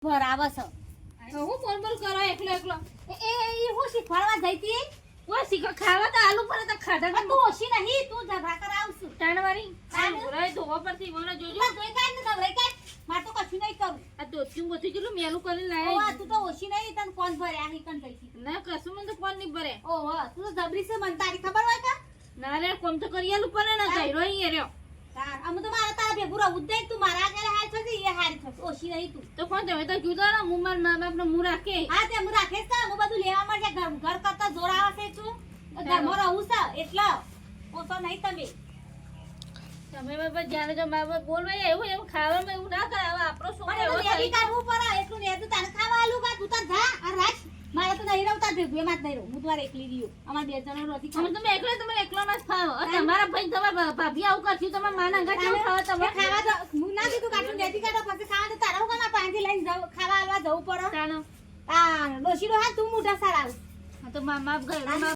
બરાબર છે હું ફોન પર કરો એકલો એકલો એ હું શીખવાડવા જઈ હતી ઓય શીખો ખાવા તો આલુ પર તો ખાધા પણ તું ઓછી નહીં તું ઝઘડા કરાવશું તાણવારી બોરાય ધોવા પરથી બોરા જોજો જોઈ કાઢ ને દવરાઈ કાઢ માર તો કશું નહીં કરું આ દોસ્તું બોથી કેટલું મેલું કરીને ઓવા લાયા તું તો ઓછી નહીં તને કોણ ભર્યા હી કન ગઈ હતી ના કશું મને તો કોણ નહીં ભરે ઓવા તું તો જબરી છે મને તારી ખબર હોય કા ના રે કોમ તો કરી આલું પડે ને ગયરો અહીં રહ્યો તાર અમે તો મારા તારા ભેગું રહું જ નહીં તું મારા આગળ હાર થશે એ હારી થશે ઓછી નહીં તું તો કોણ તમે તો જુદા રહો હું મારા મા બાપનો મું રાખે હા તે હું રાખે છે હું બધું લેવા મળશે ઘર કરતા જોર આવે છે તું ઘરમાં રહું છે એટલે ઓછો નહીં તમે તમે બાબા જાણે તો મા બાપ બોલવાય એવું એવું ખાવામાં એવું ના કરે હવે આપણો છોકરો પણ એવો એનું લેવી થઈ કાઢવું પડે એટલું ને તું તારે ખાવા આલું કા તું તાર જા આ રાખ મારે તો નહીં રહું તાર ભેગું એમાં જ નહીં રહું હું તમારે એકલી રહ્યું અમાર બે જણ રોટી અમે તમે એકલો માં જ ખાઓ અને તમારા ભાઈ તમારા ભાભી આવું કરશું તમારા માના ઘાટ કેવું ખાવા તમે ખાવા તો હું ના કીધું કાઢું લેતી કાઢો પછી ખાવા તો તારા હું કામ પાંચી લઈને જાઉં ખાવા આલવા જવું પડે તાનો આ ડોશીનો હાથ તું મોઢા સારા હા તો મા બાપ ગયરો